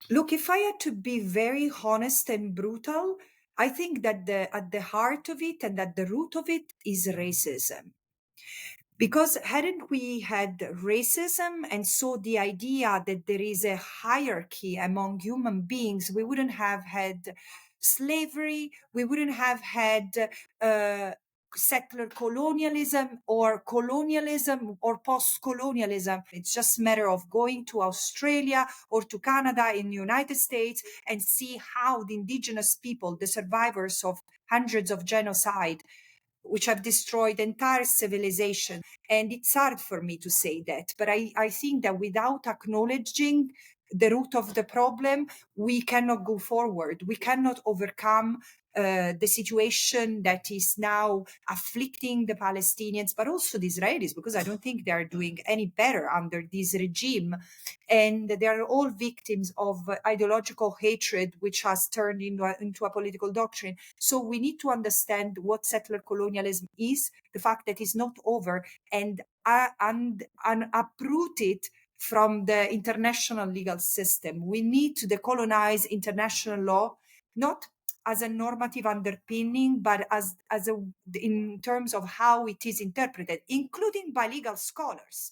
Look, if I had to be very honest and brutal, I think that at the heart of it and at the root of it is racism. Because hadn't we had racism and so the idea that there is a hierarchy among human beings, we wouldn't have had slavery, we wouldn't have had uh, settler colonialism or post-colonialism. It's just a matter of going to Australia or to Canada in the United States and see how the indigenous people, the survivors of hundreds of genocide, which have destroyed entire civilization. And it's hard for me to say that, but I think that without acknowledging the root of the problem, we cannot go forward. We cannot overcome the situation that is now afflicting the Palestinians, but also the Israelis, because I don't think they are doing any better under this regime. And they are all victims of ideological hatred, which has turned into a political doctrine. So we need to understand what settler colonialism is, the fact that it's not over, and uproot it from the international legal system. We need to decolonize international law, not as a normative underpinning, but as a in terms of how it is interpreted, including by legal scholars.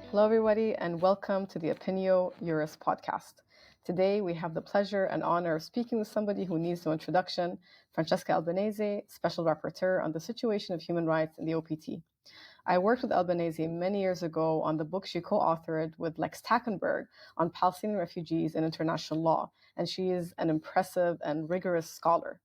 Hello, everybody, and welcome to the Opinio Juris podcast. Today, we have the pleasure and honor of speaking with somebody who needs no introduction, Francesca Albanese, Special Rapporteur on the situation of human rights in the OPT. I worked with Albanese many years ago on the book she co-authored with Lex Tackenberg on Palestinian refugees and international law, and she is an impressive and rigorous scholar.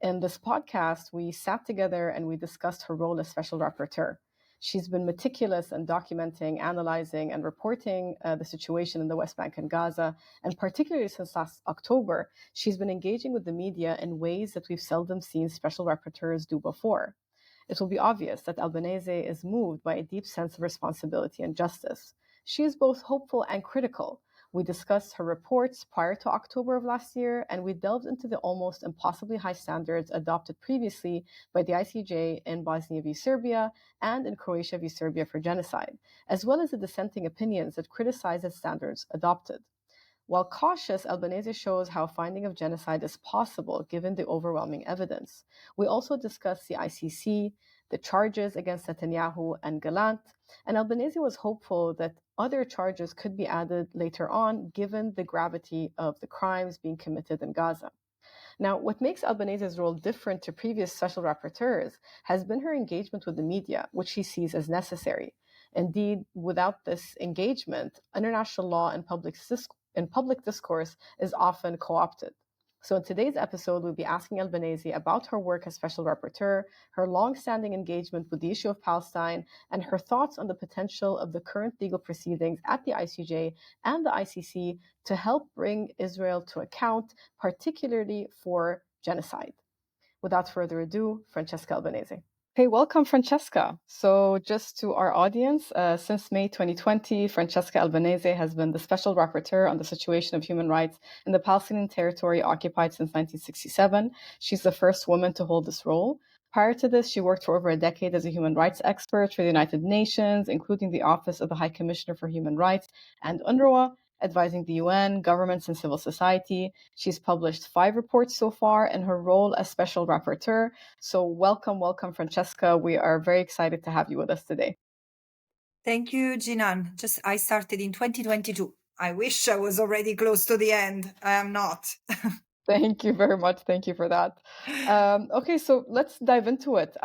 In this podcast, we sat together and we discussed her role as Special Rapporteur. She's been meticulous in documenting, analyzing, and reporting the situation in the West Bank and Gaza. And particularly since last October, she's been engaging with the media in ways that we've seldom seen special rapporteurs do before. It will be obvious that Albanese is moved by a deep sense of responsibility and justice. She is both hopeful and critical. We discussed her reports prior to October of last year, and we delved into the almost impossibly high standards adopted previously by the ICJ in Bosnia v. Serbia and in Croatia v. Serbia for genocide, as well as the dissenting opinions that criticize the standards adopted. While cautious, Albanese shows how finding of genocide is possible given the overwhelming evidence. We also discuss the ICC, the charges against Netanyahu and Gallant, and Albanese was hopeful that other charges could be added later on given the gravity of the crimes being committed in Gaza. Now, what makes Albanese's role different to previous special rapporteurs has been her engagement with the media, which she sees as necessary. Indeed, without this engagement, international law and public discourse is often co-opted. So in today's episode, we'll be asking Albanese about her work as Special Rapporteur, her long-standing engagement with the issue of Palestine, and her thoughts on the potential of the current legal proceedings at the ICJ and the ICC to help bring Israel to account, particularly for genocide. Without further ado, Francesca Albanese. Hey, welcome, Francesca. So just to our audience, since May 2020, Francesca Albanese has been the Special Rapporteur on the situation of human rights in the Palestinian territory occupied since 1967. She's the first woman to hold this role. Prior to this, she worked for over a decade as a human rights expert for the United Nations, including the Office of the High Commissioner for Human Rights and UNRWA, advising the UN, governments, and civil society. She's published 5 reports so far in her role as Special Rapporteur. So welcome, Francesca. We are very excited to have you with us today. Thank you, Jinan. I started in 2022. I wish I was already close to the end. I am not. Thank you very much. Thank you for that. Okay, so let's dive into it.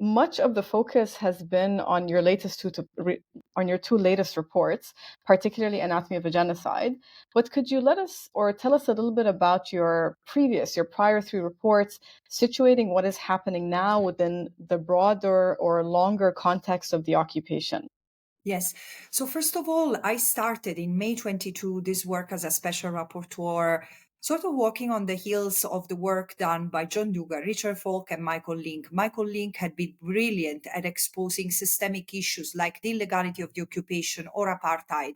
Much of the focus has been on your two latest reports, particularly Anatomy of a Genocide. But could you tell us a little bit about your prior 3 reports, situating what is happening now within the broader or longer context of the occupation? Yes. So first of all, I started in May 22 this work as a special rapporteur, sort of walking on the heels of the work done by John Dugan, Richard Falk, and Michael Link. Michael Link had been brilliant at exposing systemic issues like the illegality of the occupation or apartheid.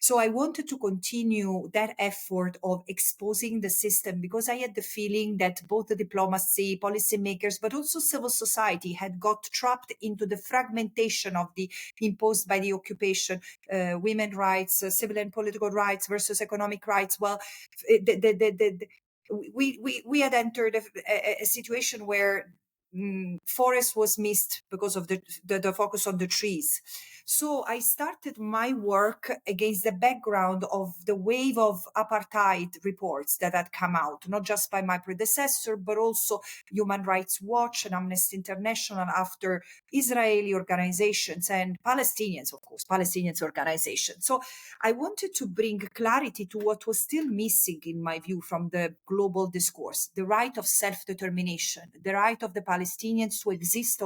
So I wanted to continue that effort of exposing the system, because I had the feeling that both the diplomacy, policymakers, but also civil society had got trapped into the fragmentation of the imposed by the occupation, women rights, civil and political rights versus economic rights. Well, we had entered a situation where forest was missed because of the focus on the trees. So I started my work against the background of the wave of apartheid reports that had come out, not just by my predecessor, but also Human Rights Watch and Amnesty International, after Israeli organizations and Palestinians, of course, Palestinians organizations. So I wanted to bring clarity to what was still missing, in my view, from the global discourse: the right of self-determination, the right of the Palestinians to exist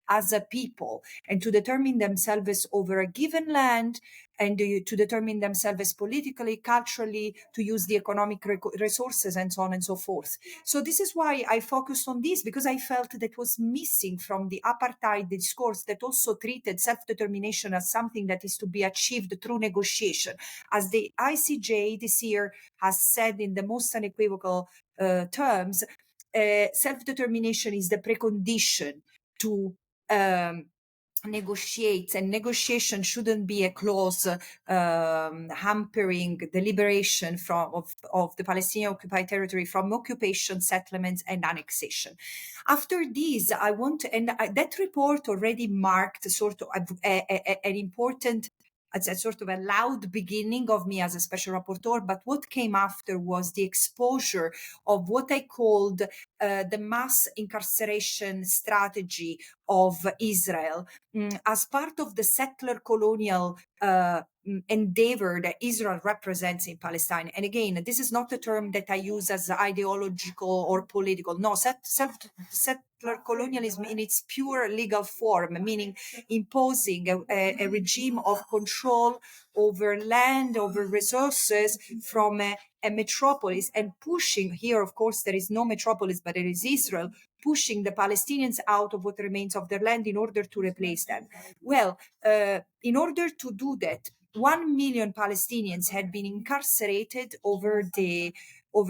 as a people and to determine themselves over a given land, and to determine themselves politically, culturally, to use the economic resources, and so on and so forth. So this is why I focused on this, because I felt that was missing from the apartheid discourse, that also treated self-determination as something that is to be achieved through negotiation. As the ICJ this year has said in the most unequivocal terms, self-determination is the precondition to negotiate, and negotiation shouldn't be a clause hampering the liberation of the Palestinian occupied territory from occupation, settlements, and annexation. After this, that report already marked sort of an important, it's a sort of a loud beginning of me as a special rapporteur. But what came after was the exposure of what I called the mass incarceration strategy of Israel, as part of the settler colonial endeavor that Israel represents in Palestine. And again, this is not a term that I use as ideological or political. No, settler colonialism in its pure legal form, meaning imposing a regime of control over land, over resources from a metropolis, and pushing, here of course there is no metropolis, but it is Israel, pushing the Palestinians out of what remains of their land in order to replace them. Well, in order to do that, 1 million Palestinians had been incarcerated over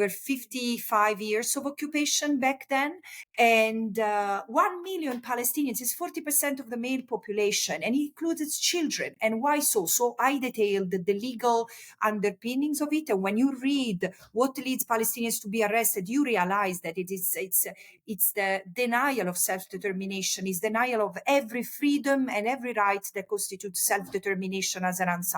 55 years of occupation back then. And 1 million Palestinians is 40% of the male population, and it includes children. And why so? So I detailed the legal underpinnings of it. And when you read what leads Palestinians to be arrested, you realize that it's the denial of self-determination, it's denial of every freedom and every right that constitutes self-determination as an ensemble.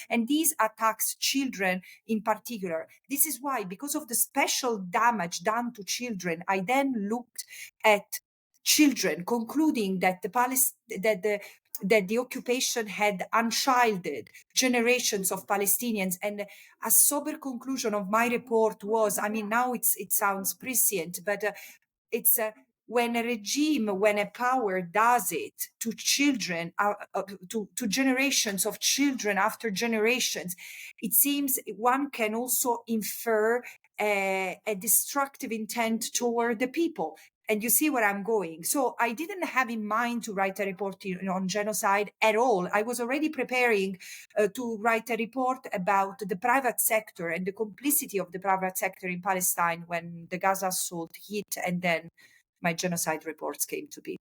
And these attacks children in particular. This is why, because of the special damage done to children, I then looked at children, concluding that that the occupation had unchilded generations of Palestinians. And a sober conclusion of my report was, I mean, now it sounds prescient, but it's when a regime, when a power does it to children, to generations of children after generations, it seems one can also infer a destructive intent toward the people. And you see where I'm going. So I didn't have in mind to write a report on genocide at all. I was already preparing to write a report about the private sector and the complicity of the private sector in Palestine when the Gaza assault hit, and then my genocide reports came to be.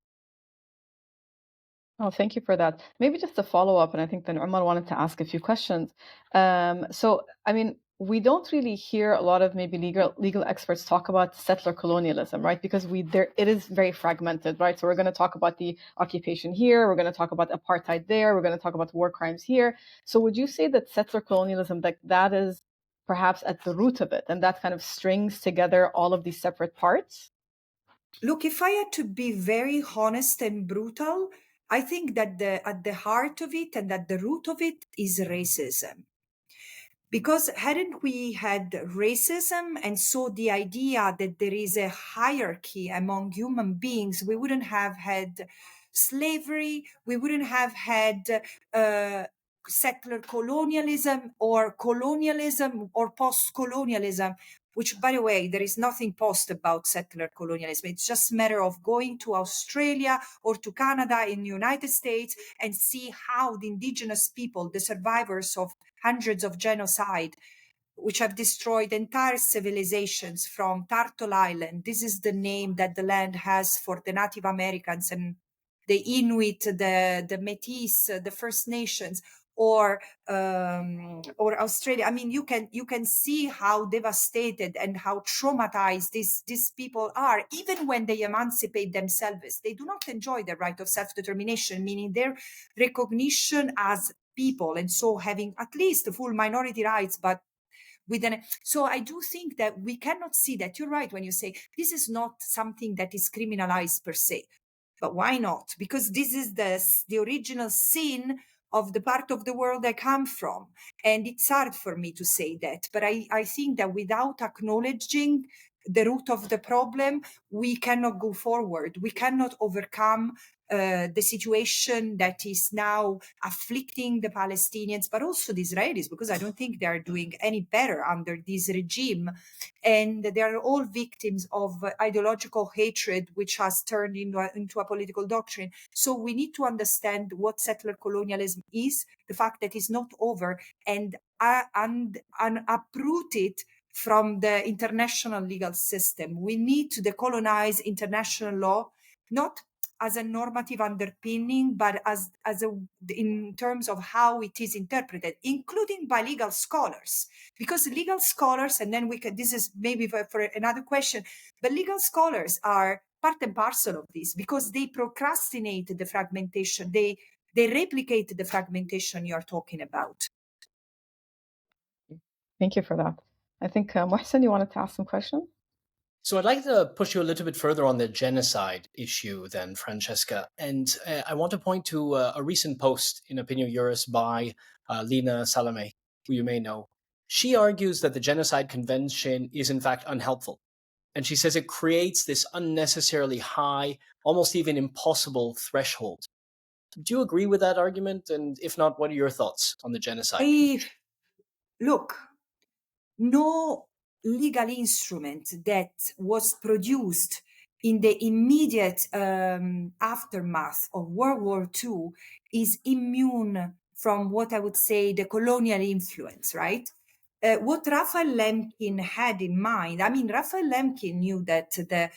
Oh, thank you for that. Maybe just a follow up, and I think then Umar wanted to ask a few questions. So, I mean, we don't really hear a lot of maybe legal experts talk about settler colonialism, right? Because it is very fragmented, right? So we're going to talk about the occupation here, we're going to talk about apartheid there, we're going to talk about war crimes here. So would you say that settler colonialism, that is perhaps at the root of it, and that kind of strings together all of these separate parts? Look, if I had to be very honest and brutal, I think that at the heart of it and at the root of it is racism. Because hadn't we had racism, and so the idea that there is a hierarchy among human beings, we wouldn't have had slavery, we wouldn't have had settler colonialism or post-colonialism, which, by the way, there is nothing post about settler colonialism. It's just a matter of going to Australia or to Canada in the United States and see how the indigenous people, the survivors of hundreds of genocide, which have destroyed entire civilizations from Turtle Island. This is the name that the land has for the Native Americans and the Inuit, the Métis, the First Nations, or Australia. I mean, you can see how devastated and how traumatized these people are. Even when they emancipate themselves, they do not enjoy the right of self-determination, meaning their recognition as people, and so having at least full minority rights, but so I do think that we cannot see that. You're right when you say this is not something that is criminalized per se. But why not? Because this is the original sin of the part of the world I come from. And it's hard for me to say that. But I think that without acknowledging the root of the problem, we cannot go forward. We cannot overcome the situation that is now afflicting the Palestinians, but also the Israelis, because I don't think they are doing any better under this regime. And they are all victims of ideological hatred, which has turned into a political doctrine. So we need to understand what settler colonialism is, the fact that it's not over, and uproot it from the international legal system. We need to decolonize international law, not as a normative underpinning, but as in terms of how it is interpreted, including by legal scholars. Because legal scholars, and then this is maybe for another question, but legal scholars are part and parcel of this, because they procrastinate the fragmentation, they replicate the fragmentation you're talking about. Thank you for that. I think, Mohsen, you wanted to ask some questions? So I'd like to push you a little bit further on the genocide issue then, Francesca. And I want to point to a recent post in Opinion Juris by Lina Salame, who you may know. She argues that the Genocide Convention is in fact unhelpful. And she says it creates this unnecessarily high, almost even impossible threshold. Do you agree with that argument? And if not, what are your thoughts on the genocide? Look, no legal instrument that was produced in the immediate aftermath of World War II is immune from what I would say the colonial influence, right? What Raphael Lemkin had in mind, I mean, Raphael Lemkin knew that the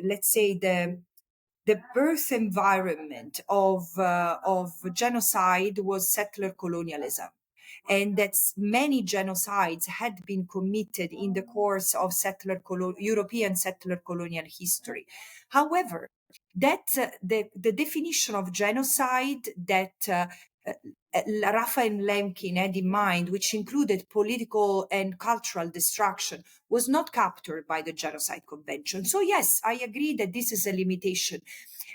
let's say the birth environment of genocide was settler colonialism, and that many genocides had been committed in the course of European settler colonial history. However, that the definition of genocide that Raphael Lemkin had in mind, which included political and cultural destruction, was not captured by the Genocide Convention. So yes, I agree that this is a limitation.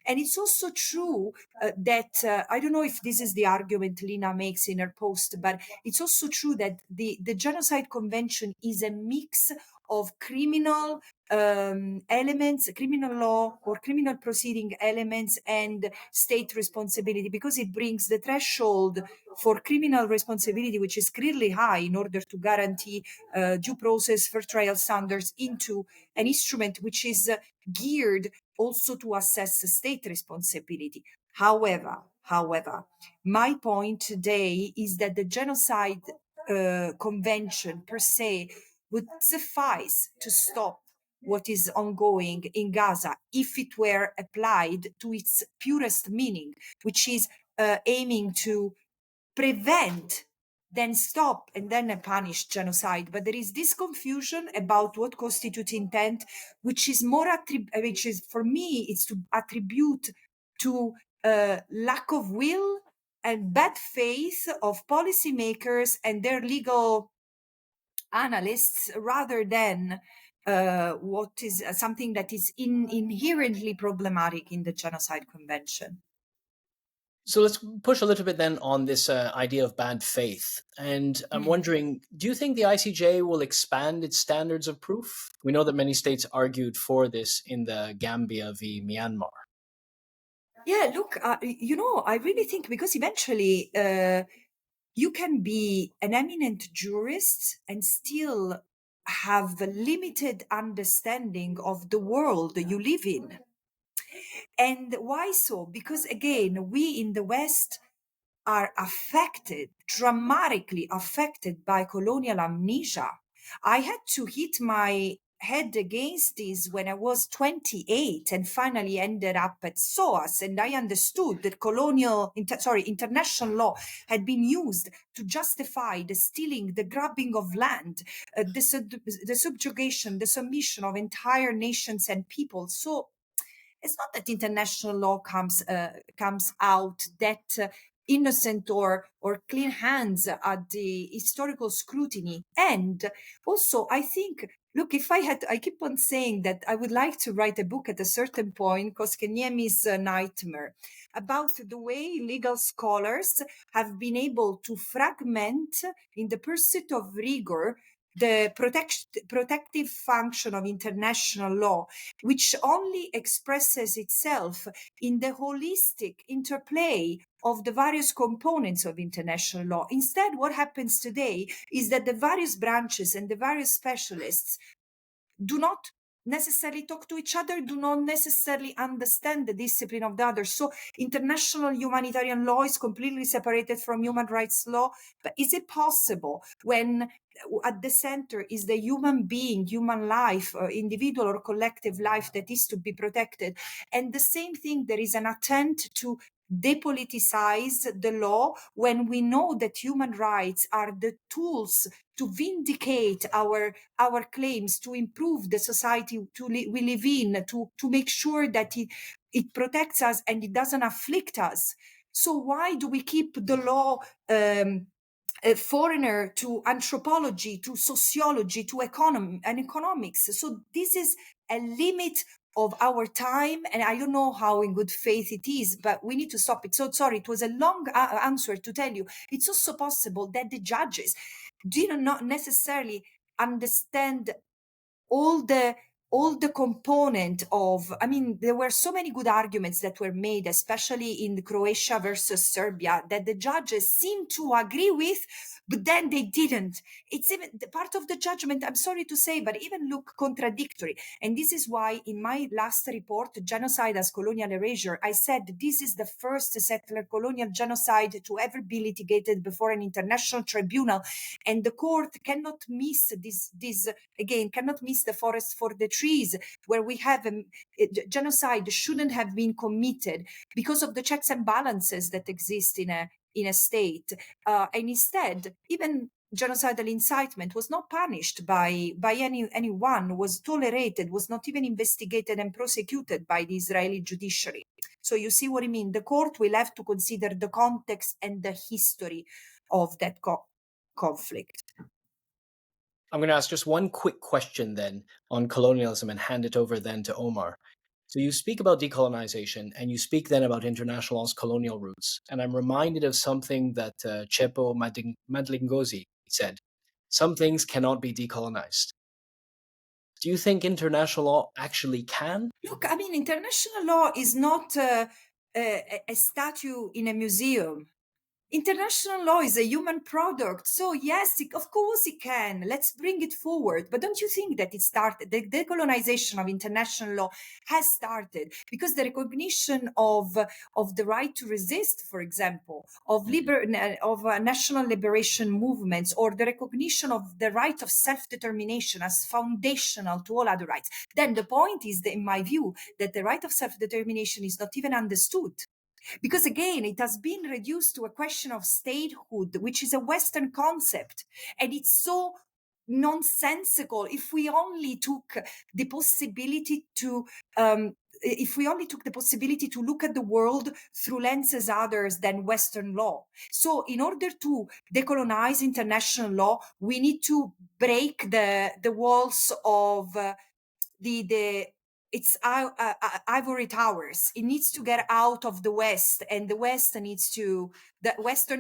And it's also true that, I don't know if this is the argument Lina makes in her post, but it's also true that the Genocide Convention is a mix of criminal elements, criminal law or criminal proceeding elements, and state responsibility, because it brings the threshold for criminal responsibility, which is clearly high in order to guarantee due process for trial standards, into an instrument which is geared also to assess state responsibility. However, my point today is that the Genocide Convention per se would suffice to stop what is ongoing in Gaza if it were applied to its purest meaning, which is aiming to prevent, then stop, and then punish genocide. But there is this confusion about what constitutes intent, which is which is, for me, it's to attribute to lack of will and bad faith of policymakers and their legal analysts, rather than what is something that is inherently problematic in the Genocide Convention. So let's push a little bit then on this idea of bad faith. And I'm wondering, do you think the ICJ will expand its standards of proof? We know that many states argued for this in the Gambia v. Myanmar. Yeah, look, I really think, because eventually you can be an eminent jurist and still have a limited understanding of the world you live in. And why so? Because again, we in the West are affected, dramatically affected by colonial amnesia. I had to hit my head against this when I was 28 and finally ended up at SOAS, and I understood that international law had been used to justify the stealing, the grabbing of land, the subjugation, the submission of entire nations and people. So it's not that international law comes out that innocent or clean hands at the historical scrutiny. And also, I think, look, I keep on saying that I would like to write a book at a certain point, Koskiniemi's Nightmare, about the way legal scholars have been able to fragment, in the pursuit of rigor, the protective function of international law, which only expresses itself in the holistic interplay of the various components of international law. Instead, what happens today is that the various branches and the various specialists do not necessarily talk to each other, do not necessarily understand the discipline of the other. So international humanitarian law is completely separated from human rights law. But is it possible when at the center is the human being, human life, individual or collective life that is to be protected? And the same thing, there is an attempt to depoliticize the law when we know that human rights are the tools to vindicate our claims, to improve the society we live in, to make sure that it protects us and it doesn't afflict us. So why do we keep the law a foreigner to anthropology, to sociology, to economics? So this is a limit of our time, and I don't know how in good faith it is, but we need to stop it. So sorry, it was a long answer to tell you. It's also possible that the judges did not necessarily understand all the component of, I mean, there were so many good arguments that were made, especially in Croatia versus Serbia, that the judges seemed to agree with, but then they didn't. It's even the part of the judgment, I'm sorry to say, but even look contradictory. And this is why in my last report, Genocide as Colonial Erasure, I said this is the first settler colonial genocide to ever be litigated before an international tribunal. And the court cannot miss this again, cannot miss the forest for the trees, where we have genocide shouldn't have been committed because of the checks and balances that exist in a state. And instead, even genocidal incitement was not punished by anyone, was tolerated, was not even investigated and prosecuted by the Israeli judiciary. So you see what I mean? The court will have to consider the context and the history of that conflict. I'm going to ask just one quick question then on colonialism and hand it over then to Omar. So you speak about decolonization and you speak then about international law's colonial roots. And I'm reminded of something that Cepo Madlingozi said. Some things cannot be decolonized. Do you think international law actually can? Look, I mean, international law is not a statue in a museum. International law is a human product. So yes, of course it can. Let's bring it forward. But don't you think that it started, the decolonization of international law has started because the recognition of the right to resist, for example, of national liberation movements, or the recognition of the right of self-determination as foundational to all other rights. Then the point is, that, in my view, that the right of self-determination is not even understood. Because again, it has been reduced to a question of statehood, which is a Western concept. And it's so nonsensical. If we only took the possibility to look at the world through lenses others than Western law. So in order to decolonize international law, we need to break the walls of it's ivory towers. It needs to get out of the West, and the Western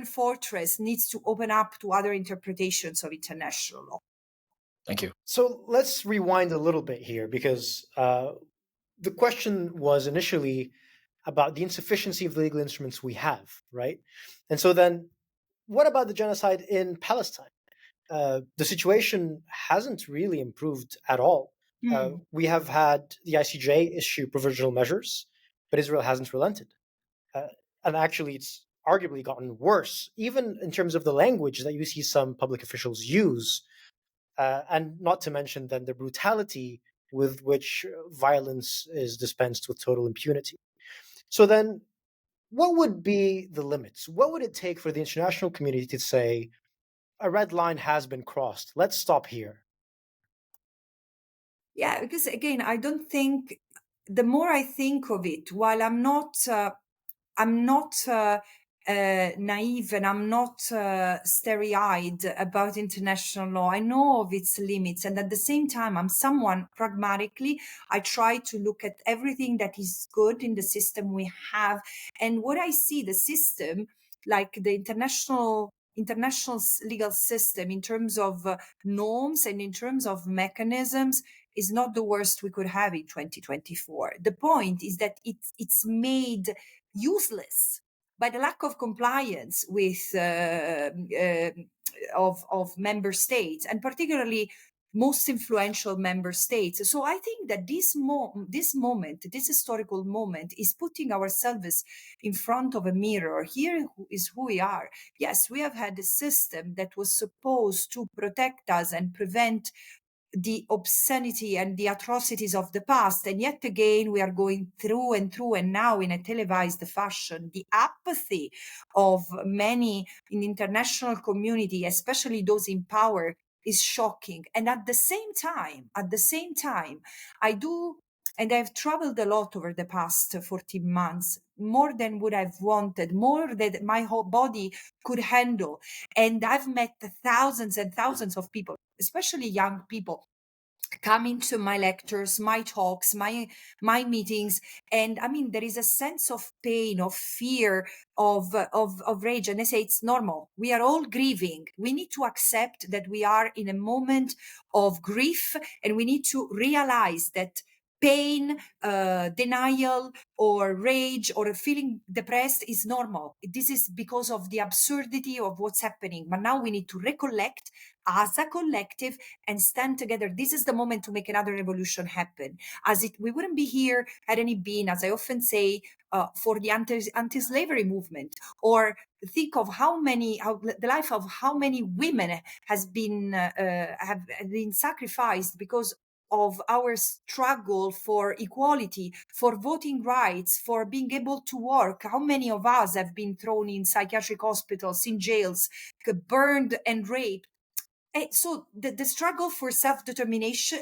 fortress needs to open up to other interpretations of international law. Thank you. So let's rewind a little bit here, because the question was initially about the insufficiency of the legal instruments we have, right? And so then, what about the genocide in Palestine? The situation hasn't really improved at all. We have had the ICJ issue provisional measures, but Israel hasn't relented. And actually, it's arguably gotten worse, even in terms of the language that you see some public officials use, and not to mention then the brutality with which violence is dispensed with total impunity. So then, what would be the limits? What would it take for the international community to say, a red line has been crossed, let's stop here? Yeah, because again, I don't think, the more I think of it, while I'm not naive, and I'm not starry-eyed about international law. I know of its limits, and at the same time, I'm someone pragmatically. I try to look at everything that is good in the system we have, and what I see, the system, like the international legal system, in terms of norms and in terms of mechanisms, is not the worst we could have in 2024. The point is that it's made useless by the lack of compliance with of member states, and particularly most influential member states. So I think that this historical moment, is putting ourselves in front of a mirror. Here is who we are. Yes, we have had a system that was supposed to protect us and prevent the obscenity and the atrocities of the past. And yet again, we are going through and through, and now in a televised fashion. The apathy of many in the international community, especially those in power, is shocking. And at the same time, I do, and I've traveled a lot over the past 14 months, more than what I've wanted, more than my whole body could handle. And I've met thousands and thousands of people, especially young people, coming to my lectures, my talks, my meetings. And I mean, there is a sense of pain, of fear, of rage. And I say it's normal. We are all grieving. We need to accept that we are in a moment of grief, and we need to realize that pain, denial, or rage, or feeling depressed is normal. This is because of the absurdity of what's happening. But now we need to recollect as a collective and stand together. This is the moment to make another revolution happen. We wouldn't be here had any been, as I often say, for the anti-slavery movement, or think of how the life of how many women have been sacrificed because of our struggle for equality, for voting rights, for being able to work. How many of us have been thrown in psychiatric hospitals, in jails, burned and raped? So the struggle for self-determination,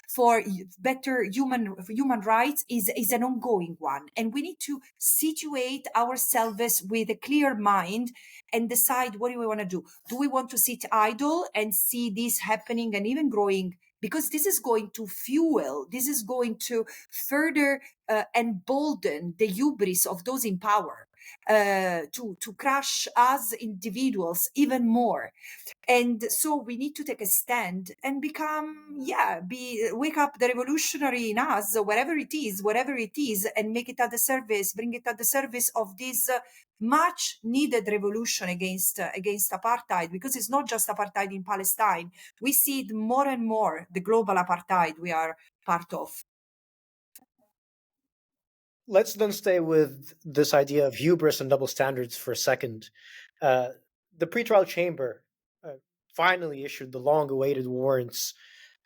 for better human rights is an ongoing one. And we need to situate ourselves with a clear mind and decide, what do we want to do? Do we want to sit idle and see this happening and even growing? Because this is going to further embolden the hubris of those in power, to crush us individuals even more. And so we need to take a stand and wake up the revolutionary in us, whatever it is, and make it at the service, bring it at the service of this much needed revolution against apartheid. Because it's not just apartheid in Palestine. We see it more and more, the global apartheid we are part of. Let's then stay with this idea of hubris and double standards for a second. The pretrial chamber finally issued the long-awaited warrants,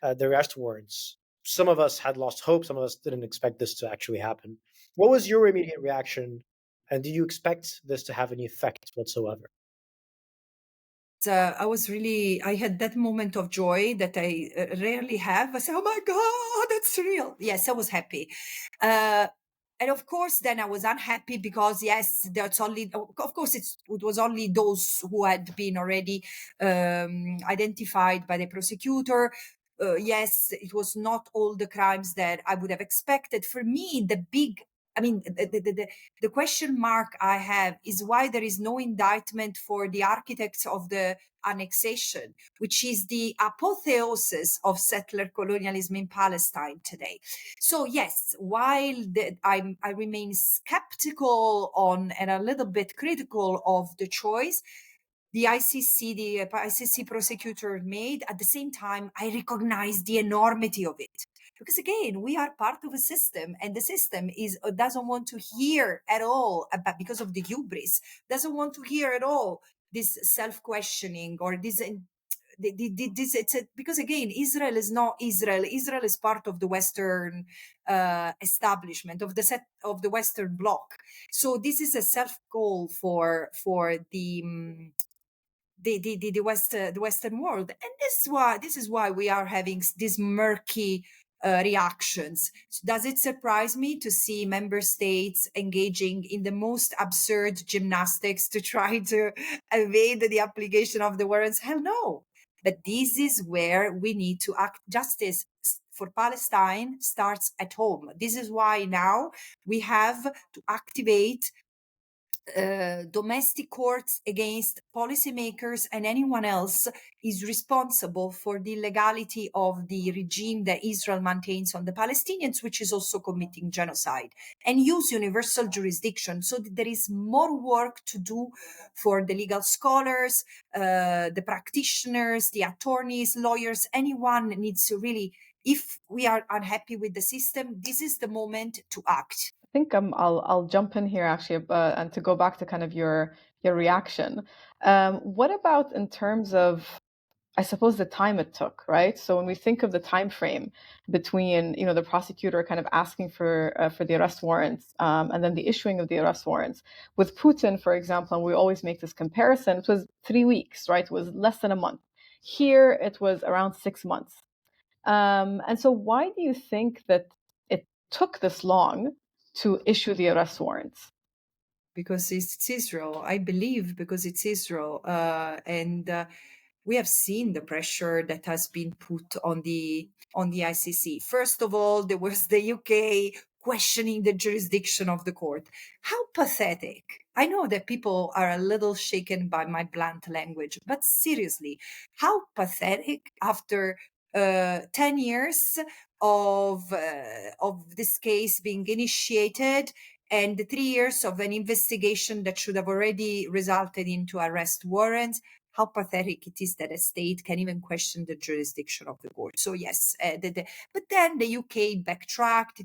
the arrest warrants. Some of us had lost hope. Some of us didn't expect this to actually happen. What was your immediate reaction, and did you expect this to have any effect whatsoever? I had that moment of joy that I rarely have. I said, oh my God, that's real. Yes, I was happy. And of course, then I was unhappy because, yes, it was only those who had been already identified by the prosecutor. Yes, it was not all the crimes that I would have expected. For me, the question mark I have is why there is no indictment for the architects of the annexation, which is the apotheosis of settler colonialism in Palestine today. So yes, while I remain skeptical on and a little bit critical of the choice the ICC prosecutor made, at the same time, I recognize the enormity of it. Because again, we are part of a system, and the system doesn't want to hear at all about, because of the hubris, doesn't want to hear at all this self-questioning or this. This because again, Israel is not Israel. Israel is part of the Western establishment of the Western bloc. So this is a self goal for the Western world, and this is why we are having these murky reactions. Does it surprise me to see member states engaging in the most absurd gymnastics to try to evade the application of the warrants? Hell no. But this is where we need to act. Justice for Palestine starts at home. This is why now we have to activate domestic courts against policymakers and anyone else is responsible for the illegality of the regime that Israel maintains on the Palestinians, which is also committing genocide, and use universal jurisdiction. So that there is more work to do for the legal scholars, the practitioners, the attorneys, lawyers. Anyone needs to really, if we are unhappy with the system, this is the moment to act. I think I'll jump in here actually, and to go back to kind of your reaction. What about in terms of, I suppose, the time it took, right? So when we think of the time frame between, the prosecutor kind of asking for the arrest warrants, and then the issuing of the arrest warrants, with Putin, for example, and we always make this comparison, it was 3 weeks, right? It was less than a month. Here it was around 6 months. And so why do you think that it took this long to issue the arrest warrants? Because it's Israel, I believe, because it's Israel. And we have seen the pressure that has been put on the ICC. First of all, there was the UK questioning the jurisdiction of the court. How pathetic. I know that people are a little shaken by my blunt language, but seriously, how pathetic after 10 years of this case being initiated and the 3 years of an investigation that should have already resulted into arrest warrants, how pathetic it is that a state can even question the jurisdiction of the court. So yes, but then the UK backtracked.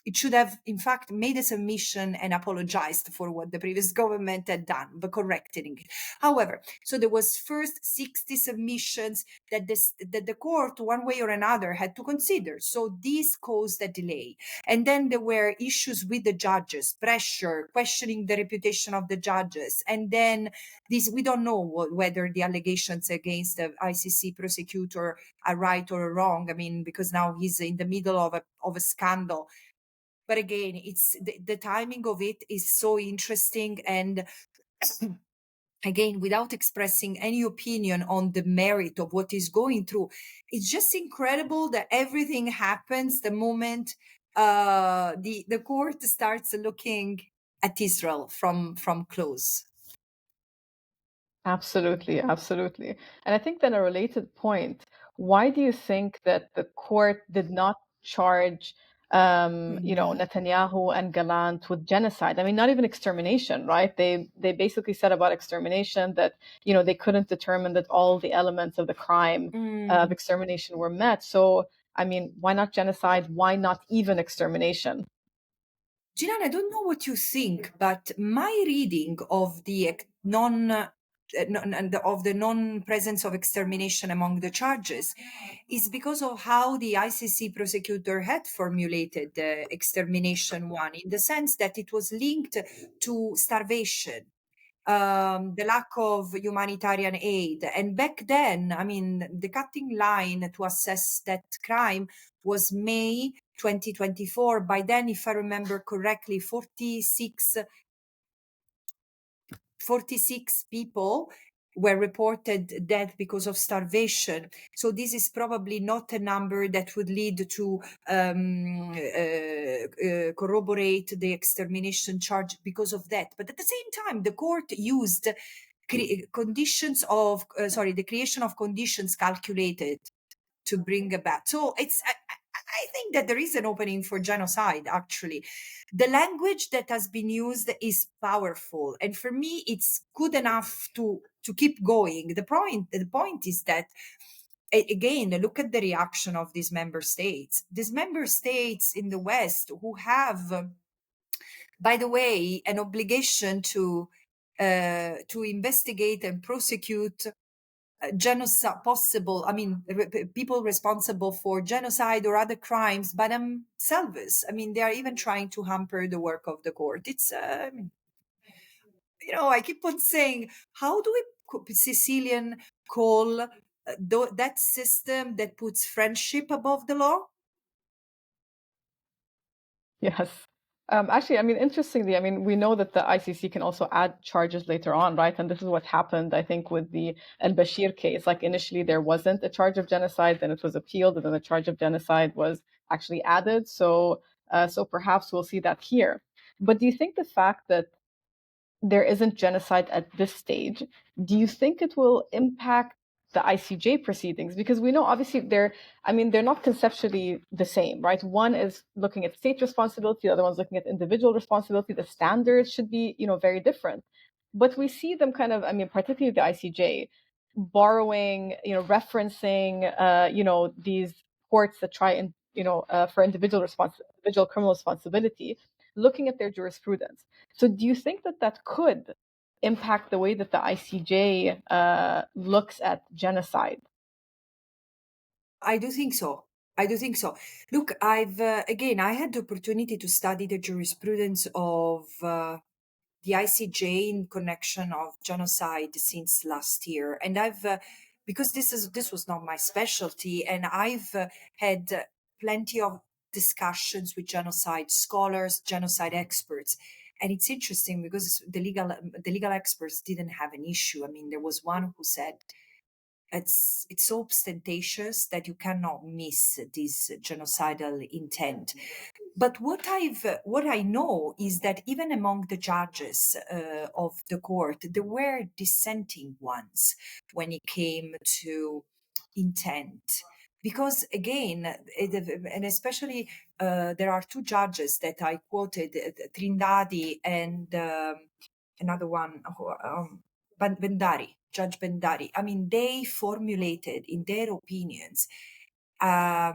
It should have, in fact, made a submission and apologized for what the previous government had done, but correcting it. However, so there was first 60 submissions that the court, one way or another, had to consider. So this caused a delay. And then there were issues with the judges, pressure, questioning the reputation of the judges. And then we don't know whether the allegations against the ICC prosecutor are right or wrong. I mean, because now he's in the middle of a scandal. But again, it's the timing of it is so interesting. And again, without expressing any opinion on the merit of what is going through, it's just incredible that everything happens the moment the court starts looking at Israel from close. Absolutely, absolutely. And I think then a related point, why do you think that the court did not charge Netanyahu and Gallant with genocide? I mean, not even extermination, right? They basically said about extermination that, they couldn't determine that all the elements of the crime of extermination were met. So, I mean, why not genocide? Why not even extermination? Jinan, I don't know what you think, but my reading of the non-presence of extermination among the charges is because of how the ICC prosecutor had formulated the extermination one, in the sense that it was linked to starvation, the lack of humanitarian aid. And back then, I mean, the cutting line to assess that crime was May 2024. By then, if I remember correctly, 46 people were reported dead because of starvation. So this is probably not a number that would lead to corroborate the extermination charge because of that. But at the same time, the court used the creation of conditions calculated to bring about. So I think that there is an opening for genocide, actually. The language that has been used is powerful. And for me, it's good enough to keep going. The point is that again, look at the reaction of these member states. These member states in the West who have, by the way, an obligation to investigate and prosecute genocide people responsible for genocide or other crimes by themselves. I mean, they are even trying to hamper the work of the court. It's I keep on saying, how do we Sicilian call that system that puts friendship above the law? Yes. Actually, I mean, interestingly, I mean, we know that the ICC can also add charges later on, right? And this is what happened, I think, with the al-Bashir case. Like initially there wasn't a charge of genocide, then it was appealed, and then the charge of genocide was actually added. So perhaps we'll see that here. But do you think the fact that there isn't genocide at this stage, do you think it will impact the ICJ proceedings? Because we know obviously they're not conceptually the same, right? One is looking at state responsibility, the other one's looking at individual responsibility. The standards should be, very different. But we see them kind of, particularly the ICJ, borrowing, referencing, these courts that try and, for individual criminal responsibility, looking at their jurisprudence. So do you think that could impact the way that the ICJ looks at genocide? I do think so. Look, I had the opportunity to study the jurisprudence of the ICJ in connection of genocide since last year, and because this was not my specialty, and I've had plenty of discussions with genocide scholars, genocide experts. And it's interesting because the legal experts didn't have an issue. I mean, there was one who said it's so ostentatious that you cannot miss this genocidal intent. But what I know is that even among the judges of the court, there were dissenting ones when it came to intent. Because again, and especially there are two judges that I quoted, Trindade and another one, Bendari, Judge Bendari. I mean, they formulated in their opinions a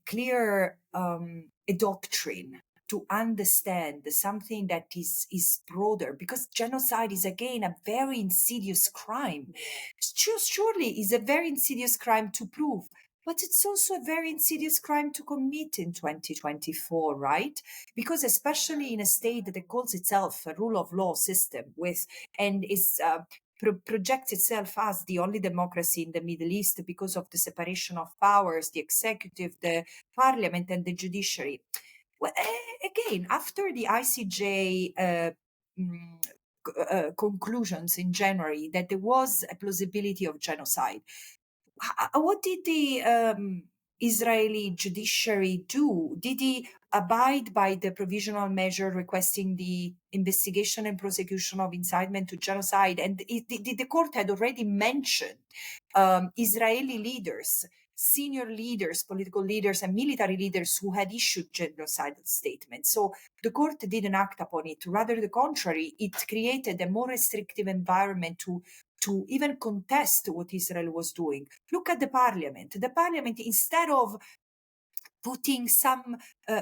clear a doctrine to understand something that is broader, because genocide is again a very insidious crime. Surely is a very insidious crime to prove, but it's also a very insidious crime to commit in 2024, right? Because especially in a state that calls itself a rule of law system and is projects itself as the only democracy in the Middle East because of the separation of powers, the executive, the parliament, and the judiciary. Well, again, after the ICJ conclusions in January that there was a plausibility of genocide, what did the Israeli judiciary do? Did he abide by the provisional measure requesting the investigation and prosecution of incitement to genocide? And the court had already mentioned Israeli leaders, senior leaders, political leaders, and military leaders who had issued genocidal statements. So the court didn't act upon it. Rather the contrary, it created a more restrictive environment to even contest what Israel was doing. Look at the parliament. The parliament, instead of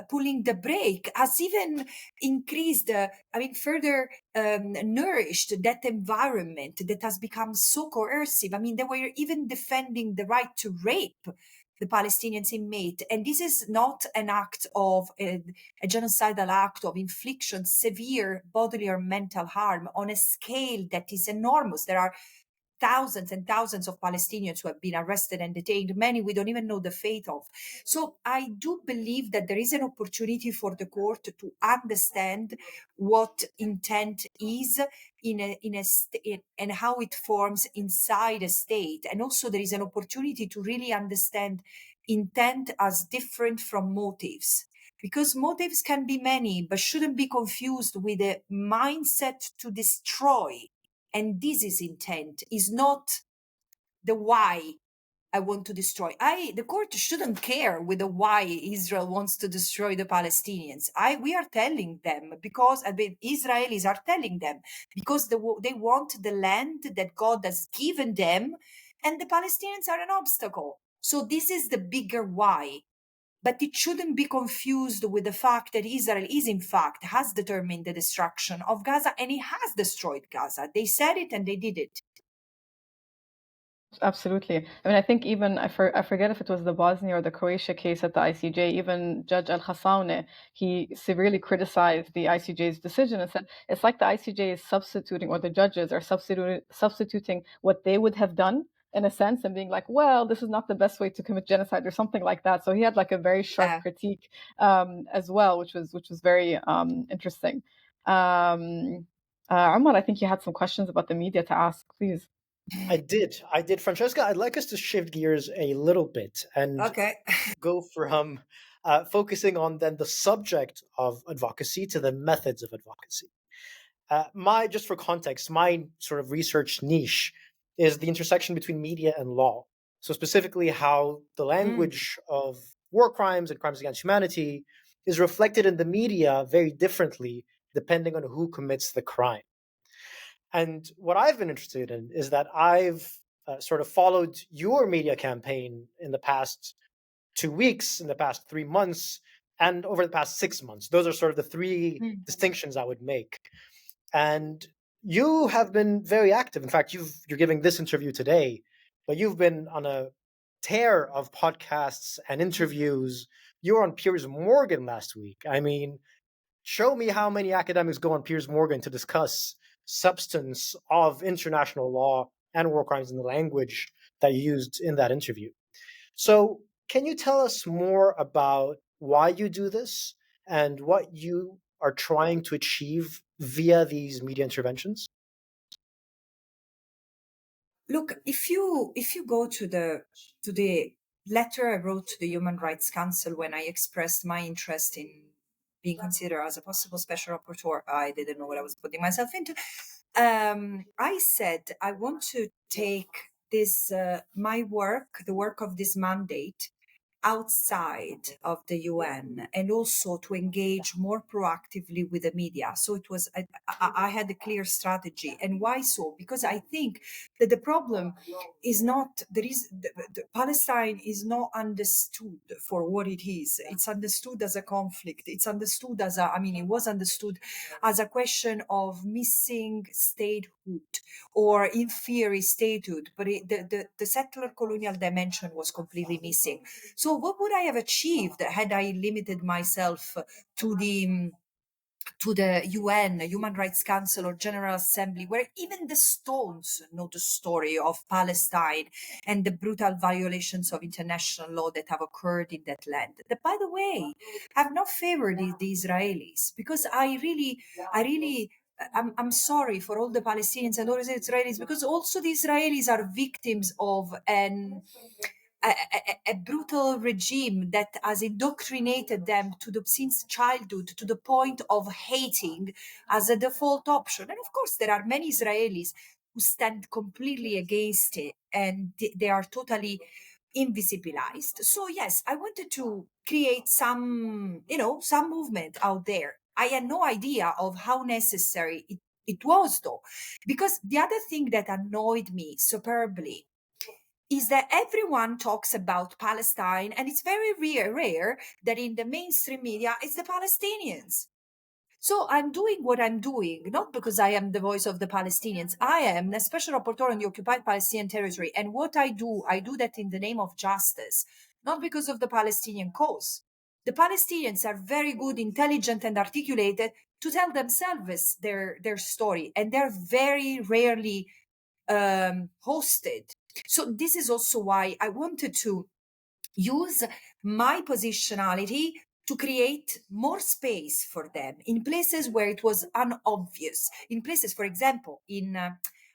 pulling the brake, has even increased, further nourished that environment that has become so coercive. I mean, they were even defending the right to rape the Palestinians inmate. And this is not an act of a genocidal act of infliction, severe bodily or mental harm on a scale that is enormous. There are thousands and thousands of Palestinians who have been arrested and detained, many we don't even know the fate of. So I do believe that there is an opportunity for the court to understand what intent is and how it forms inside a state. And also there is an opportunity to really understand intent as different from motives. Because motives can be many, but shouldn't be confused with a mindset to destroy. And this is intent, is not the why I want to destroy. The court shouldn't care with the why Israel wants to destroy the Palestinians. We are telling them because Israelis are telling them because they want the land that God has given them and the Palestinians are an obstacle. So this is the bigger why. But it shouldn't be confused with the fact that Israel is, in fact, has determined the destruction of Gaza, and it has destroyed Gaza. They said it and they did it. Absolutely. I mean, I think even, I forget if it was the Bosnia or the Croatia case at the ICJ, even Judge Al-Khassaune, he severely criticized the ICJ's decision and said, it's like the ICJ is substituting, or the judges are substituting what they would have done, in a sense, and being like, well, this is not the best way to commit genocide or something like that. So he had like a very sharp critique as well, which was very interesting. Omar, I think you had some questions about the media to ask, please. I did. Francesca, I'd like us to shift gears a little bit and go from focusing on then the subject of advocacy to the methods of advocacy. Just for context, my sort of research niche is the intersection between media and law. So specifically how the language of war crimes and crimes against humanity is reflected in the media very differently depending on who commits the crime. And what I've been interested in is that I've sort of followed your media campaign in the past 2 weeks, in the past 3 months, and over the past 6 months. Those are sort of the three distinctions I would make. And you have been very active. In fact, you're giving this interview today, but you've been on a tear of podcasts and interviews. You were on Piers Morgan last week. I mean, show me how many academics go on Piers Morgan to discuss substance of international law and war crimes in the language that you used in that interview. So can you tell us more about why you do this and what you are trying to achieve via these media interventions? Look, if you go to the letter I wrote to the Human Rights Council when I expressed my interest in being considered as a possible special rapporteur, I didn't know what I was putting myself into. I said I want to take this my work, the work of this mandate, outside of the UN, and also to engage more proactively with the media. So it was I had a clear strategy. And why so? Because I think that the problem is not the Palestine is not understood for what it is. It's understood as a conflict. It's understood as it was understood as a question of missing statehood or inferior statehood, but the settler colonial dimension was completely missing. So what would I have achieved had I limited myself to the UN, Human Rights Council, or General Assembly, where even the stones know the story of Palestine and the brutal violations of international law that have occurred in that land? That, by the way, have not favored the Israelis, because I'm sorry for all the Palestinians and all the Israelis, because also the Israelis are victims of a brutal regime that has indoctrinated them since childhood to the point of hating as a default option. And of course, there are many Israelis who stand completely against it, and they are totally invisibilized. So yes, I wanted to create some movement out there. I had no idea of how necessary it was, though, because the other thing that annoyed me superbly is that everyone talks about Palestine, and it's very rare that in the mainstream media it's the Palestinians. So I'm doing what I'm doing, not because I am the voice of the Palestinians. I am the Special Rapporteur on the Occupied Palestinian Territory. And what I do that in the name of justice, not because of the Palestinian cause. The Palestinians are very good, intelligent, and articulated to tell themselves their story. And they're very rarely hosted. So this is also why I wanted to use my positionality to create more space for them in places where it was unobvious. In places, for example,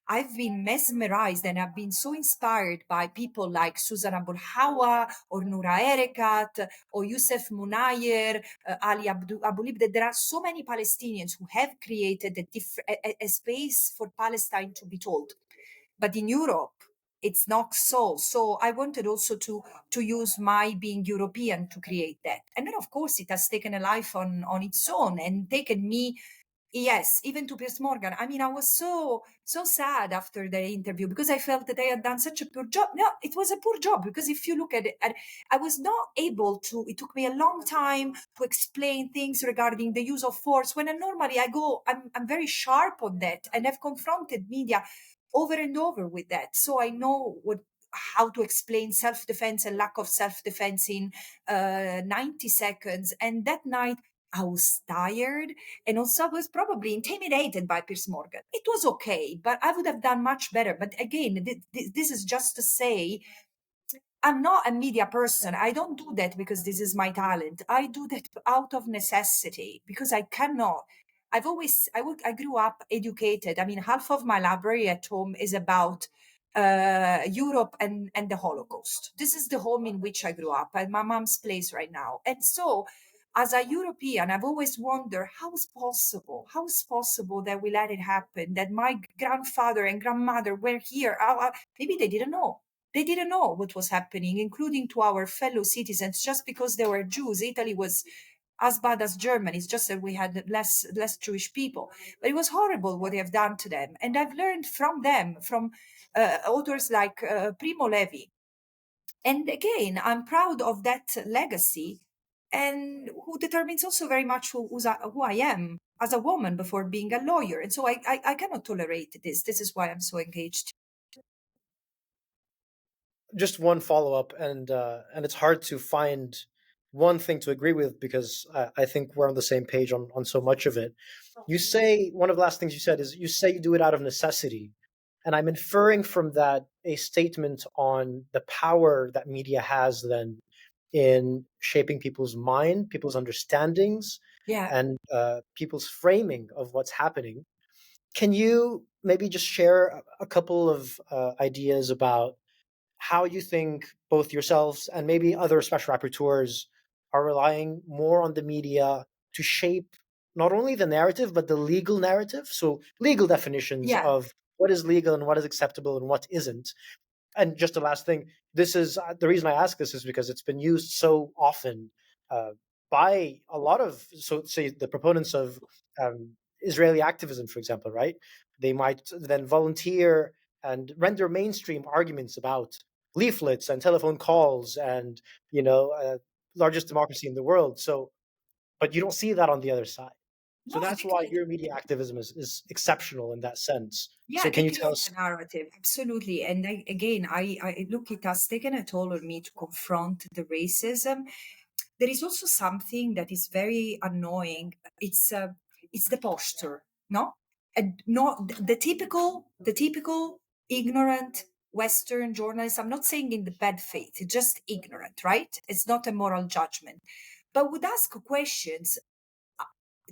I've been mesmerized and I've been so inspired by people like Susan Abu Hawa or Noura Erekat or Youssef Munayer, Ali Abulib. There are so many Palestinians who have created a space for Palestine to be told. But in Europe, it's not so. So I wanted also to use my being European to create that. And then, of course, it has taken a life on its own and taken me Yes, even to Piers Morgan. I mean, I was so sad after the interview because I felt that I had done such a poor job. No, it was a poor job because if you look at it, I was not able to. It took me a long time to explain things regarding the use of force. When normally I'm very sharp on that, and I've confronted media over and over with that, so I know how to explain self-defense and lack of self-defense in 90 seconds. And that night I was tired, and also I was probably intimidated by Piers Morgan. It was okay, but I would have done much better. But again, this is just to say I'm not a media person. I don't do that because this is my talent. I do that out of necessity because I cannot. I grew up educated. I mean, half of my library at home is about Europe and the Holocaust. This is the home in which I grew up, at my mom's place right now. And so, as a European, I've always wondered how is possible that we let it happen, that my grandfather and grandmother were here. Maybe they didn't know. They didn't know what was happening, including to our fellow citizens, just because they were Jews. Italy was as bad as Germany. It's just that we had less Jewish people. But it was horrible what they have done to them. And I've learned from them, from authors like Primo Levi. And again, I'm proud of that legacy, and who determines also very much who I am as a woman before being a lawyer. And so I cannot tolerate this. This is why I'm so engaged. Just one follow up, and it's hard to find one thing to agree with because I think we're on the same page on so much of it. You say one of the last things you said is you say you do it out of necessity, and I'm inferring from that a statement on the power that media has then in shaping people's mind, people's understandings, Yeah. and people's framing of what's happening. Can you maybe just share a couple of ideas about how you think both yourselves and maybe other special rapporteurs are relying more on the media to shape not only the narrative, but the legal narrative? So, legal definitions Yeah. of what is legal and what is acceptable and what isn't. And just the last thing, this is the reason I ask this is because it's been used so often uh, by a lot of, so say the proponents of Israeli activism, for example, right? They might then volunteer and render mainstream arguments about leaflets and telephone calls and largest democracy in the world. So, but you don't see that on the other side. So No, that's why your media activism is exceptional in that sense. yeah, So can they you tell create us? a narrative, absolutely. And I look, it has taken a toll on me to confront the racism. There is also something that is very annoying. It's the posture, no, and not the typical ignorant Western journalist. I'm not saying in the bad faith; it's just ignorant, right? It's not a moral judgment, but would ask questions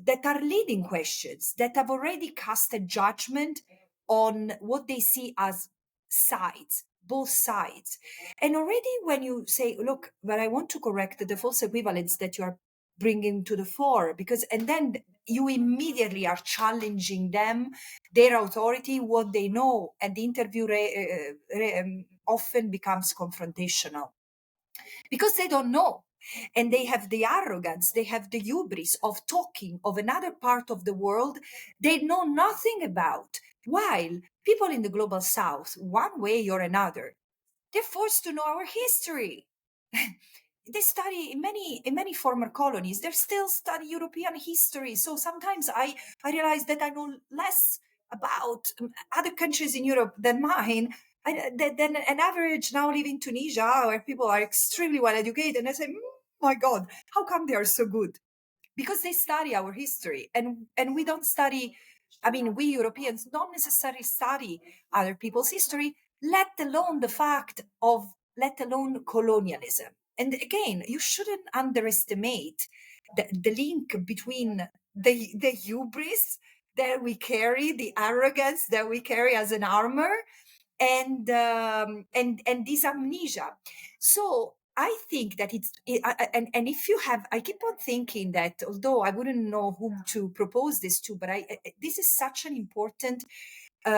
that are leading questions that have already cast a judgment on what they see as sides, both sides. And already when you say, look, but I want to correct the false equivalence that you are bringing to the fore, because, and then you immediately are challenging them, their authority, what they know, and the interview often becomes confrontational because they don't know. And they have the arrogance, they have the hubris of talking of another part of the world they know nothing about. While people in the global south, one way or another, they're forced to know our history. They study in many former colonies, they still study European history. So sometimes I realize that I know less about other countries in Europe than mine, than an average now live in Tunisia, where people are extremely well educated. And I say, my God, how come they are so good? Because they study our history, and we don't study. I mean, we Europeans don't necessarily study other people's history, let alone the fact of, let alone colonialism. And again, you shouldn't underestimate the link between the hubris that we carry, the arrogance that we carry as an armor, and this amnesia. So I think that and if you have, I keep on thinking that, although I wouldn't know whom to propose this to, but this is such an important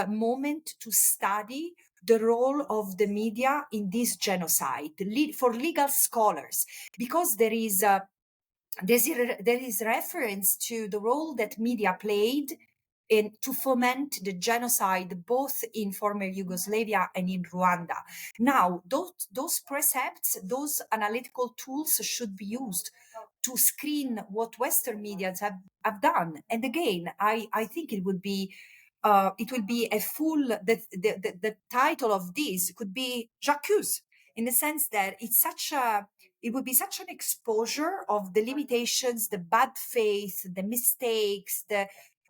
moment to study the role of the media in this genocide for legal scholars, because there is there is reference to the role that media played in to foment the genocide both in former Yugoslavia and in Rwanda. Now, those precepts, those analytical tools should be used to screen what Western media have done. And again, I think it will be a full, the title of this could be J'accuse, in the sense that it would be such an exposure of the limitations, the bad faith, the mistakes,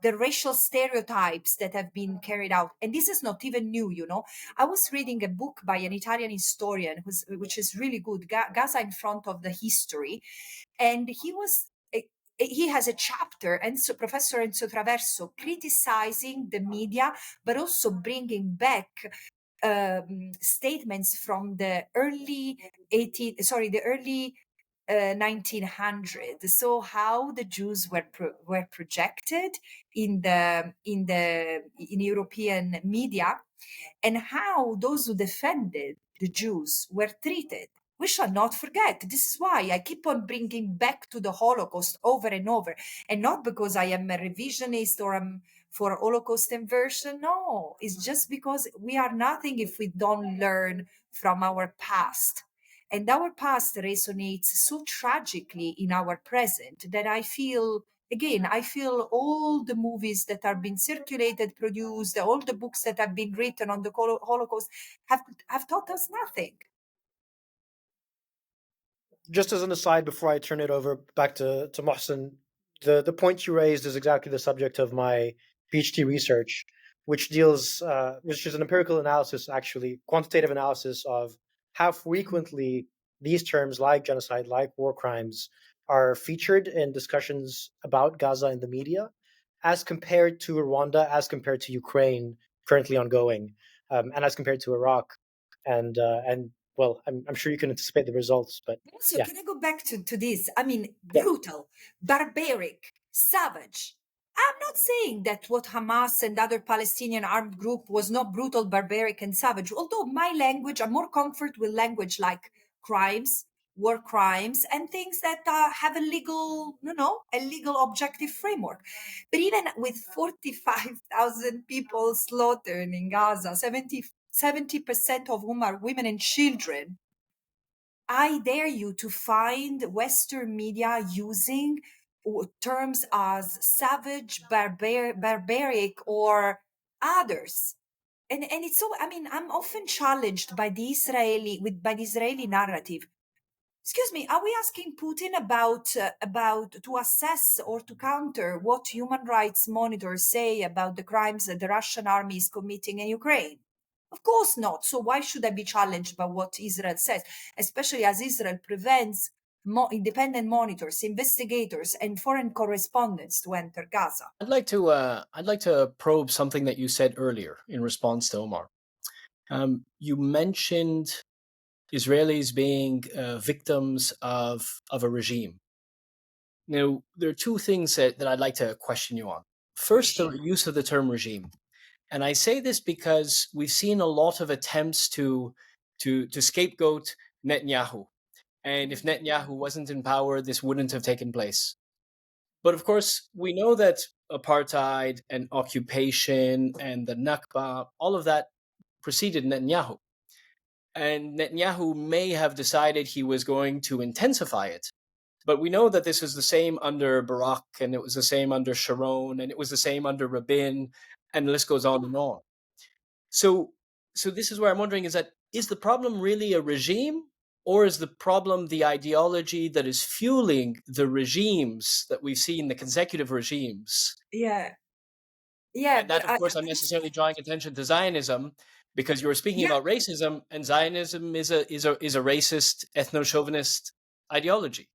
the racial stereotypes that have been carried out. And this is not even new, you know. I was reading a book by an Italian historian which is really good, Gaza in Front of the History. And he has a chapter, and so Professor Enzo Traverso, criticizing the media, but also bringing back statements from the early 1900s. So how the Jews were projected in European media, and how those who defended the Jews were treated. We shall not forget. This is why I keep on bringing back to the Holocaust over and over, and not because I am a revisionist or I'm for Holocaust inversion. No, it's just because we are nothing if we don't learn from our past. And our past resonates so tragically in our present that I feel all the movies that are being circulated, produced, all the books that have been written on the Holocaust have taught us nothing. Just as an aside, before I turn it over back to Mohsen, the point you raised is exactly the subject of my PhD research, which is an empirical analysis, actually, quantitative analysis of how frequently these terms like genocide, like war crimes, are featured in discussions about Gaza in the media, as compared to Rwanda, as compared to Ukraine, currently ongoing, and as compared to Iraq, and well, I'm sure you can anticipate the results, but also, yeah. can I go back to this? I mean, brutal, barbaric, savage. I'm not saying that what Hamas and other Palestinian armed group was not brutal, barbaric, and savage. Although my language, I'm more comfort with language like crimes, war crimes, and things that have a legal objective framework. But even with 45,000 people slaughtered in Gaza, 70% of whom are women and children, I dare you to find Western media using terms as savage, barbaric, or others. And it's so, I mean, I'm often challenged by the Israeli narrative. Excuse me, are we asking Putin about to assess or to counter what human rights monitors say about the crimes that the Russian army is committing in Ukraine? Of course not. So why should I be challenged by what Israel says, especially as Israel prevents independent monitors, investigators, and foreign correspondents to enter Gaza? I'd like to probe something that you said earlier in response to Omar. You mentioned Israelis being victims of a regime. Now, there are two things that I'd like to question you on. First, the use of the term regime. And I say this because we've seen a lot of attempts to scapegoat Netanyahu. And if Netanyahu wasn't in power, this wouldn't have taken place. But of course, we know that apartheid and occupation and the Nakba, all of that preceded Netanyahu. And Netanyahu may have decided he was going to intensify it. But we know that this was the same under Barak, and it was the same under Sharon, and it was the same under Rabin, and the list goes on and on. So this is where I'm wondering, is the problem really a regime, or is the problem the ideology that is fueling the regimes that we've seen, the consecutive regimes? Yeah. And that, of course, I'm necessarily drawing attention to Zionism, because you were speaking about racism, and Zionism is a racist, ethno-chauvinist ideology.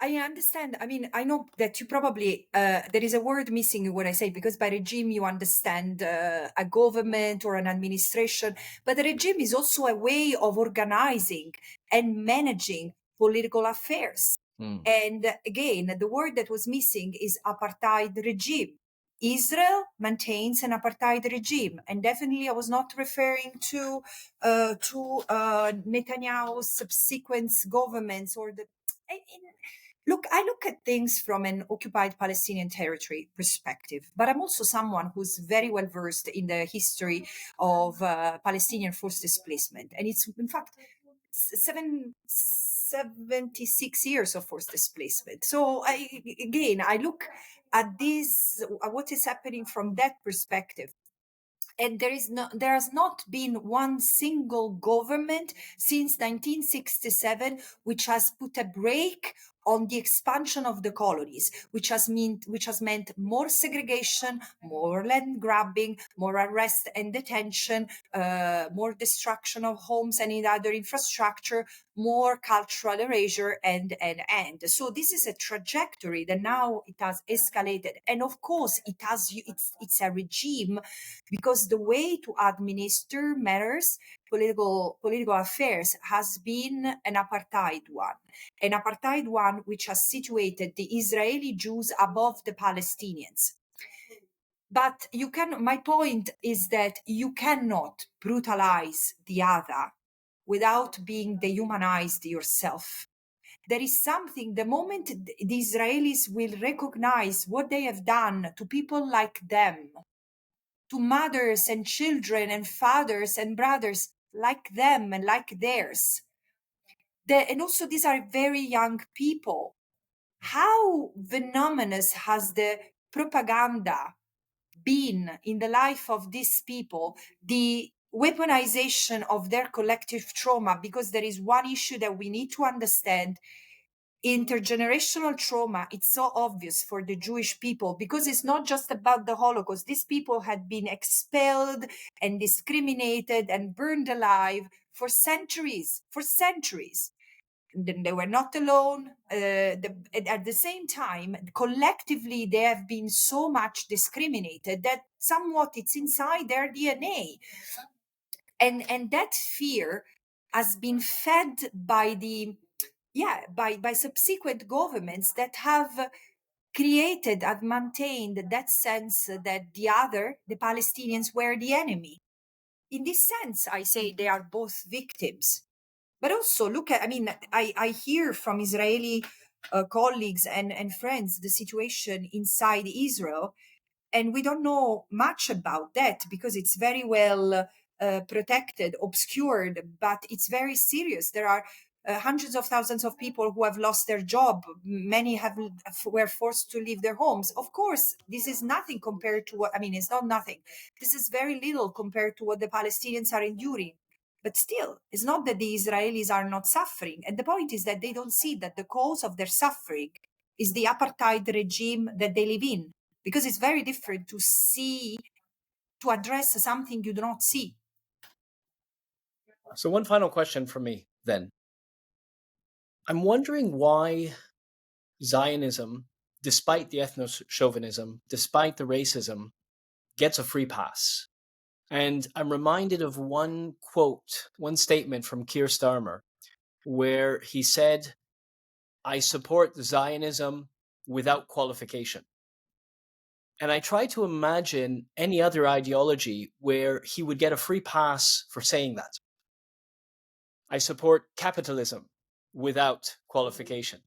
I understand. I mean, I know that you probably, there is a word missing in what I say, because by regime you understand a government or an administration, but the regime is also a way of organizing and managing political affairs. And again, the word that was missing is apartheid regime. Israel maintains an apartheid regime, and definitely I was not referring to Netanyahu's subsequent governments or the. Look, I look at things from an occupied Palestinian territory perspective, but I'm also someone who's very well versed in the history of Palestinian forced displacement. And it's, in fact, 76 years of forced displacement. So I look at this, at what is happening from that perspective. And there has not been one single government since 1967 which has put a brake on the expansion of the colonies, which has meant more segregation, more land grabbing, more arrest and detention, more destruction of homes and in other infrastructure, more cultural erasure, and. So this is a trajectory that now it has escalated, and of course it's a regime, because the way to administer matters, political affairs, has been an apartheid one which has situated the Israeli Jews above the Palestinians. But my point is that you cannot brutalize the other without being dehumanized yourself. There is something, the moment the Israelis will recognize what they have done to people like them, to mothers and children and fathers and brothers like them and like theirs. And also, these are very young people. How venomous has the propaganda been in the life of these people, the weaponization of their collective trauma? Because there is one issue that we need to understand: intergenerational trauma. It's so obvious for the Jewish people, because it's not just about the Holocaust. These people had been expelled and discriminated and burned alive for centuries. Then they were not alone. At the same time, collectively, they have been so much discriminated that somewhat it's inside their DNA. And that fear has been fed by by subsequent governments that have created and maintained that sense that the Palestinians, were the enemy. In this sense, I say they are both victims. But also, I hear from Israeli colleagues and friends the situation inside Israel, and we don't know much about that because it's very well protected, obscured, but it's very serious. There are hundreds of thousands of people who have lost their job. Many were forced to leave their homes. Of course, this is nothing compared to it's not nothing. This is very little compared to what the Palestinians are enduring. But still, it's not that the Israelis are not suffering. And the point is that they don't see that the cause of their suffering is the apartheid regime that they live in, because it's very different to address something you do not see. So one final question for me then. I'm wondering why Zionism, despite the ethno-chauvinism, despite the racism, gets a free pass. And I'm reminded of one quote, one statement from Keir Starmer, where he said, "I support Zionism without qualification." And I try to imagine any other ideology where he would get a free pass for saying that. I support capitalism without qualification.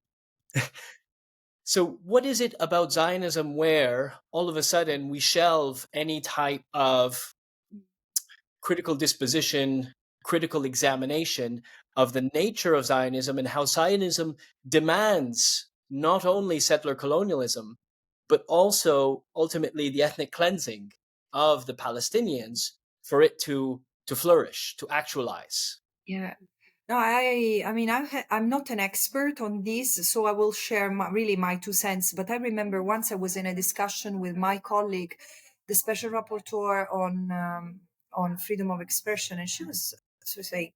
So what is it about Zionism where all of a sudden we shelve any type of critical disposition, critical examination of the nature of Zionism and how Zionism demands not only settler colonialism, but also ultimately the ethnic cleansing of the Palestinians for it to flourish, to actualize? Yeah. No, I'm not an expert on this, so I will share my 2 cents. But I remember once I was in a discussion with my colleague, the Special Rapporteur on freedom of expression, and she was saying,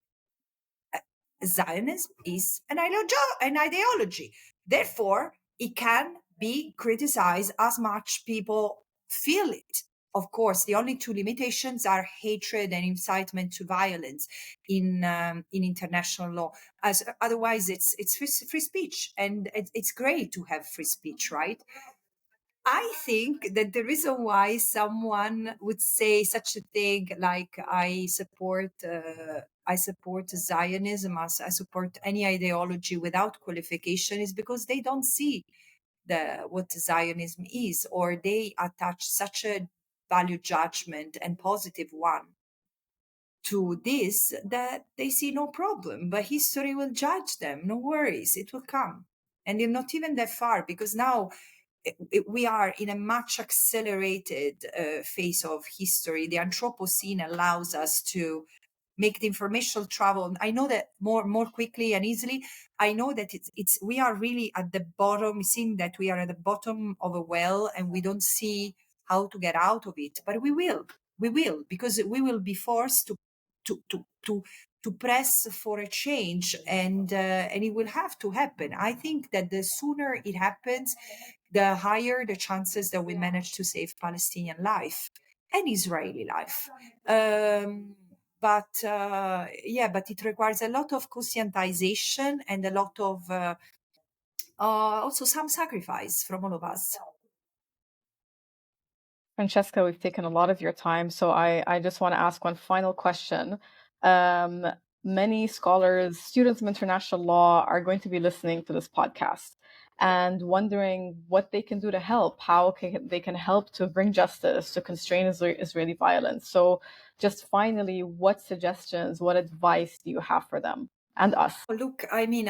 Zionism is an ideology. Therefore, it can be criticized as much people feel it. Of course, the only two limitations are hatred and incitement to violence in international law. As otherwise, it's free speech, and it's great to have free speech, right? I think that the reason why someone would say such a thing like I support I support Zionism, as I support any ideology without qualification, is because they don't see what Zionism is, or they attach such a value judgment and positive one to this that they see no problem. But history will judge them. No worries, it will come. And they're not even that far, because now we are in a much accelerated phase of history. The Anthropocene allows us to make the information travel. I know that more quickly and easily. I know that we are really at the bottom, seeing that we are at the bottom of a well and we don't see how to get out of it. But we will, because we will be forced to press for a change, and it will have to happen. I think that the sooner it happens, the higher the chances that we manage to save Palestinian life and Israeli life. But it requires a lot of conscientization and a lot of also some sacrifice from all of us. Francesca, we've taken a lot of your time, so I just want to ask one final question. Many scholars, students of international law, are going to be listening to this podcast and wondering what they can do to help, how they can help to bring justice, to constrain Israeli violence. So just finally, what suggestions, what advice do you have for them and us? Look, I mean,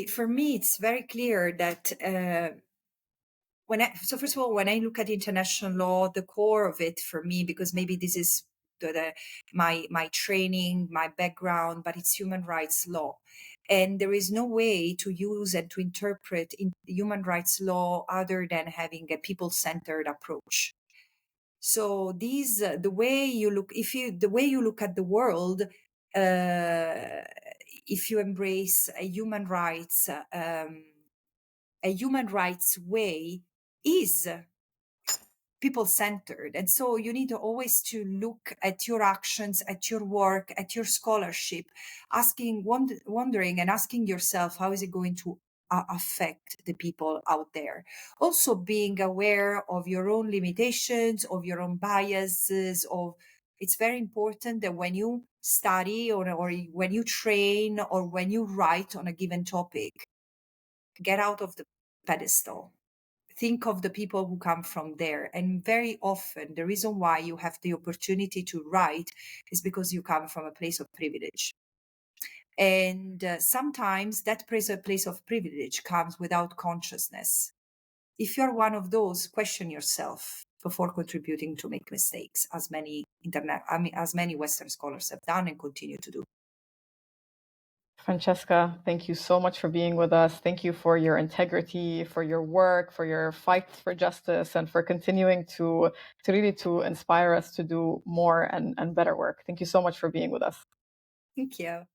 for me, it's very clear that so first of all, when I look at international law, the core of it for me, because maybe this is my training, my background, but it's human rights law. And there is no way to use and to interpret in human rights law other than having a people-centered approach. So the way you look at the world, if you embrace a human rights way, is people-centered. And so you need always to look at your actions, at your work, at your scholarship, wondering and asking yourself, how is it going to affect the people out there? Also being aware of your own limitations, of your own biases. It's very important that when you study or when you train or when you write on a given topic, get out of the pedestal. Think of the people who come from there. And very often, the reason why you have the opportunity to write is because you come from a place of privilege. And sometimes that place of privilege comes without consciousness. If you're one of those, question yourself before contributing to make mistakes, as many Western scholars have done and continue to do. Francesca, thank you so much for being with us. Thank you for your integrity, for your work, for your fight for justice, and for continuing to inspire us to do more and better work. Thank you so much for being with us. Thank you.